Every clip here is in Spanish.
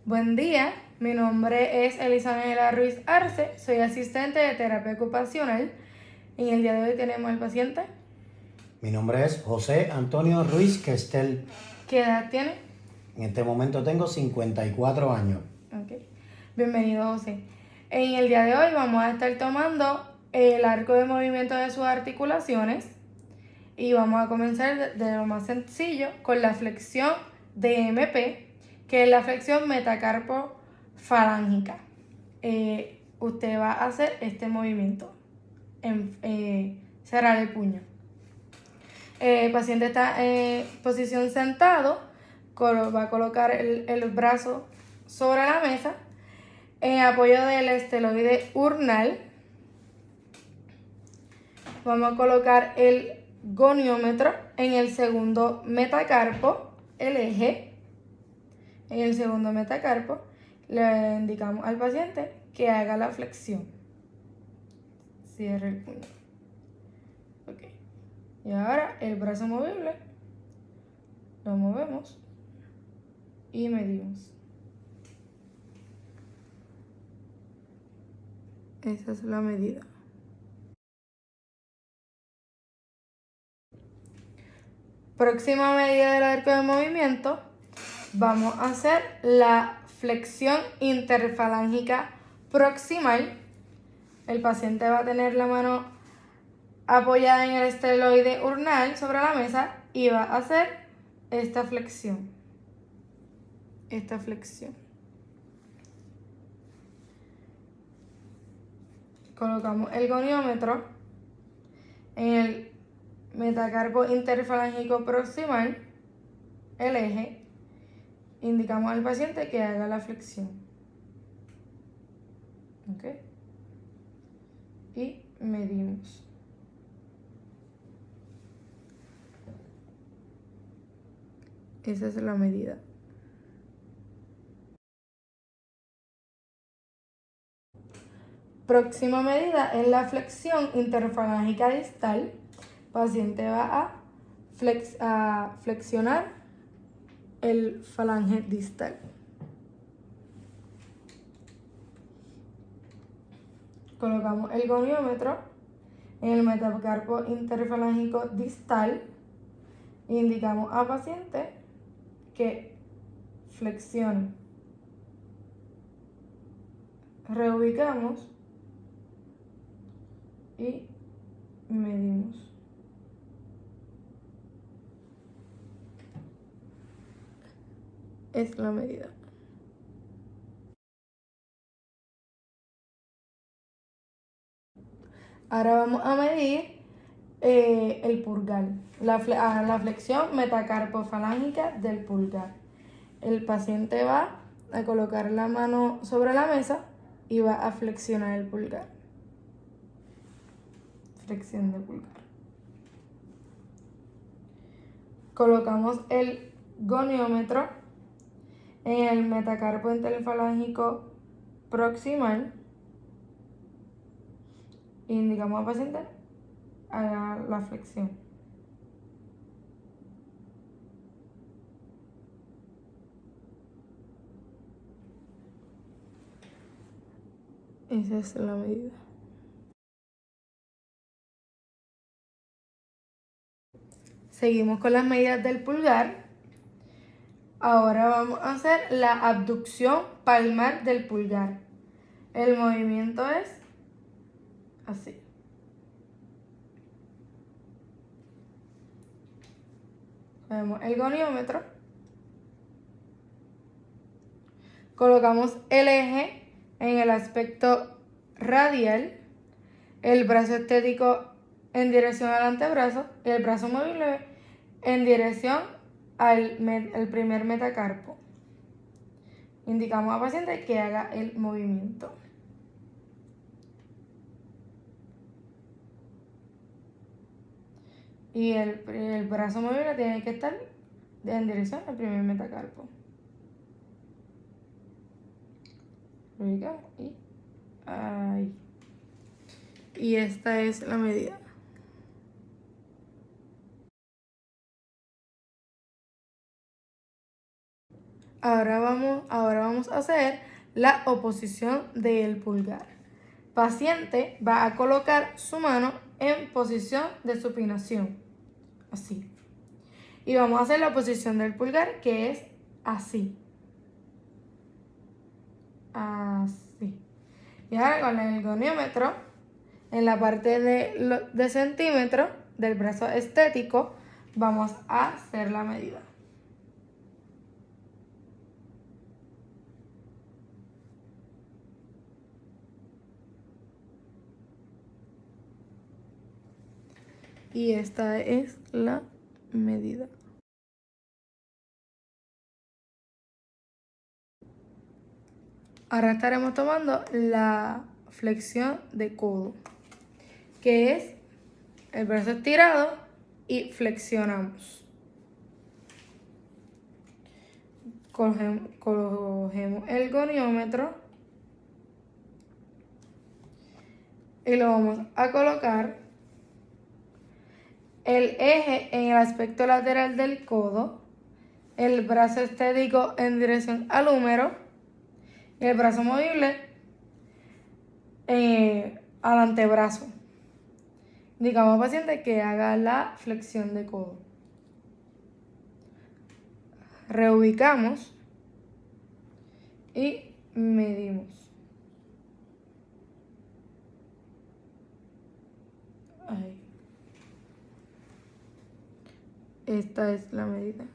Buen día, mi nombre es Elisanela Ruiz Arce, soy asistente de terapia ocupacional. En el día de hoy tenemos al paciente. Mi nombre es José Antonio Ruiz Questel. ¿Qué edad tiene? En este momento tengo 54 años. Ok. Bienvenido, José. En el día de hoy vamos a estar tomando el arco de movimiento de sus articulaciones y vamos a comenzar de lo más sencillo con la flexión DMP, que es la flexión metacarpofalángica. Usted va a hacer este movimiento, cerrar el puño. El paciente está en posición sentado, va a colocar el brazo sobre la mesa en apoyo del esteroide urnal. Vamos a colocar el goniómetro en el segundo metacarpo, el eje. En el segundo metacarpo le indicamos al paciente que haga la flexión. Cierre el puño. Ok. Y ahora el brazo movible lo movemos y medimos. Esa es la medida. Próxima medida del arco de movimiento, vamos a hacer la flexión interfalángica proximal. El paciente va a tener la mano apoyada en el esteroide urnal sobre la mesa y va a hacer esta flexión. Colocamos el goniómetro en el metacarpo interfalángico proximal, el eje. Indicamos al paciente que haga la flexión. ¿Ok? Y medimos. Esa es la medida. Próxima medida es la flexión interfalángica distal. El paciente va a flexionar el falange distal. Colocamos el goniómetro en el metacarpo interfalángico distal e indicamos al paciente que flexione. Reubicamos y medimos. Es la medida. Ahora vamos a medir el pulgar, la flexión metacarpofalángica del pulgar. El paciente va a colocar la mano sobre la mesa y va a flexionar el pulgar. Flexión del pulgar. Colocamos el goniómetro en el metacarpo interfalángico proximal. Indicamos al paciente haga la flexión. Esa es la medida. Seguimos con las medidas del pulgar. Ahora vamos a hacer la abducción palmar del pulgar. El movimiento es así. Vemos el goniómetro. Colocamos el eje en el aspecto radial, el brazo estético en dirección al antebrazo y el brazo movible en dirección al primer metacarpo. Indicamos al paciente que haga el movimiento. Y el brazo movible tiene que estar en dirección al primer metacarpo. Lo ubicamos y ahí. Y esta es la medida. Ahora vamos a hacer la oposición del pulgar. Paciente va a colocar su mano en posición de supinación, así. Y vamos a hacer la posición del pulgar, que es así. Así. Y ahora con el goniómetro, en la parte de centímetro del brazo estético, vamos a hacer la medida. Y esta es la medida. Ahora estaremos tomando la flexión de codo, que es el brazo estirado y flexionamos. Cogemos el goniómetro y lo vamos a colocar el eje en el aspecto lateral del codo, el brazo estético en dirección al húmero y el brazo movible al antebrazo. Indicamos al paciente que haga la flexión de codo. Reubicamos y medimos. Ahí. Esta es la medida.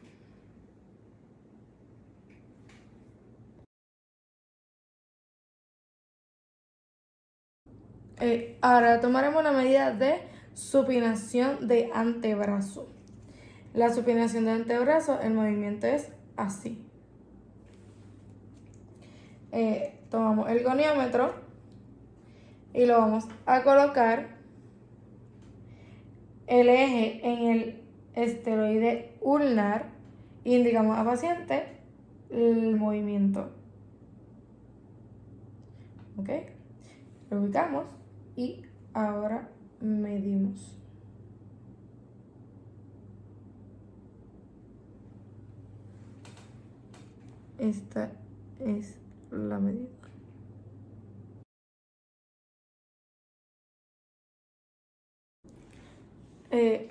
Ahora tomaremos la medida de supinación de antebrazo. La supinación de antebrazo, el movimiento es así. Tomamos el goniómetro y lo vamos a colocar el eje en el esteroide ulnar e indicamos al paciente el movimiento. ¿Ok? Lo ubicamos y ahora medimos. Esta es la medida.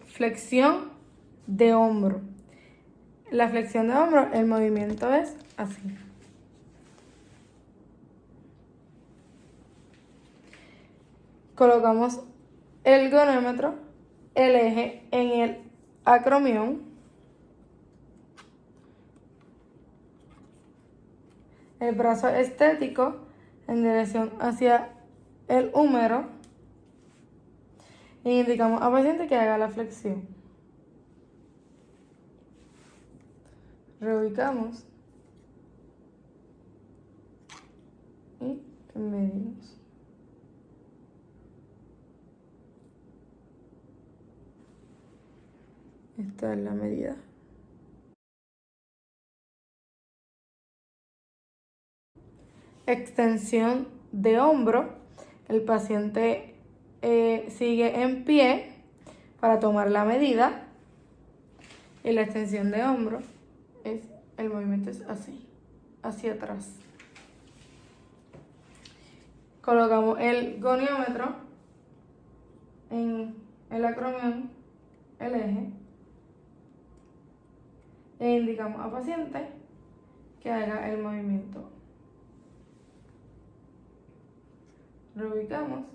Flexión de hombro. La flexión de hombro, el movimiento es así. Colocamos el goniómetro, el eje en el acromión, el brazo estético en dirección hacia el húmero e indicamos al paciente que haga la flexión. Reubicamos y medimos. Esta es la medida. Extensión de hombro. El paciente sigue en pie para tomar la medida. Y la extensión de hombro el movimiento es así, hacia atrás. Colocamos el goniómetro en el acromión, el eje, e indicamos al paciente que haga el movimiento. Reubicamos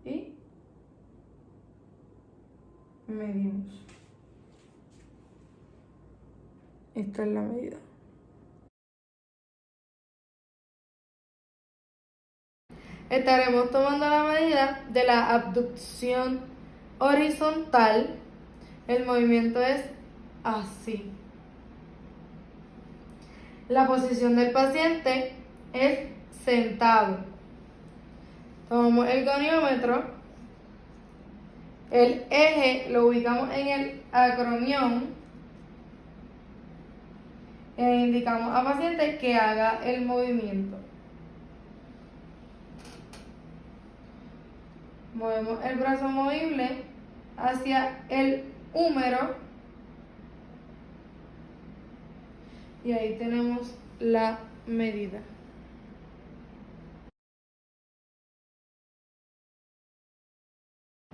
y medimos. Esta es la medida. Estaremos tomando la medida de la abducción horizontal. El movimiento es así. La posición del paciente es sentado. Tomamos el goniómetro, el eje lo ubicamos en el acromión e indicamos al paciente que haga el movimiento. Movemos el brazo movible hacia el húmero Y ahí tenemos la medida.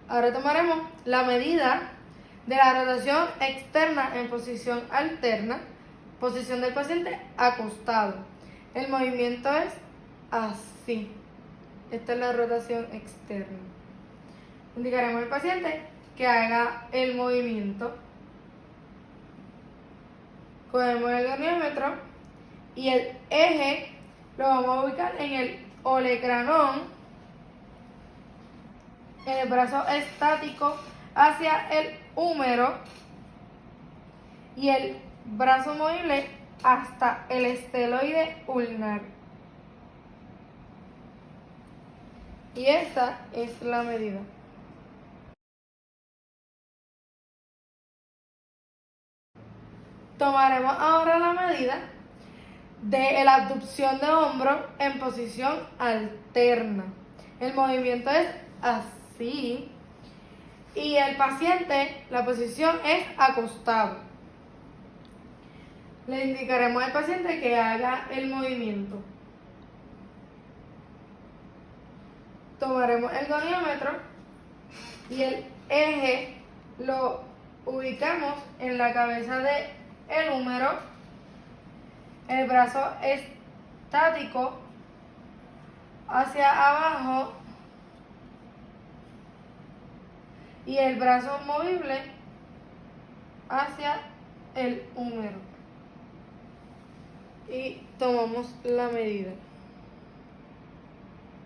Ahora tomaremos la medida de la rotación externa en posición alterna, posición del paciente acostado. El movimiento es así. Esta es la rotación externa. Indicaremos al paciente que haga el movimiento. Cogemos el goniómetro y el eje lo vamos a ubicar en el olecranón, en el brazo estático hacia el húmero y el brazo movible hasta el esteloide ulnar. Y esta es la medida. Tomaremos ahora la medida de la abducción de hombro en posición alterna. El movimiento es así. Y el paciente, la posición es acostado. Le indicaremos al paciente que haga el movimiento. Tomaremos el goniómetro y el eje lo ubicamos en la cabeza del húmero, el brazo estático hacia abajo y el brazo movible hacia el húmero. Y tomamos la medida.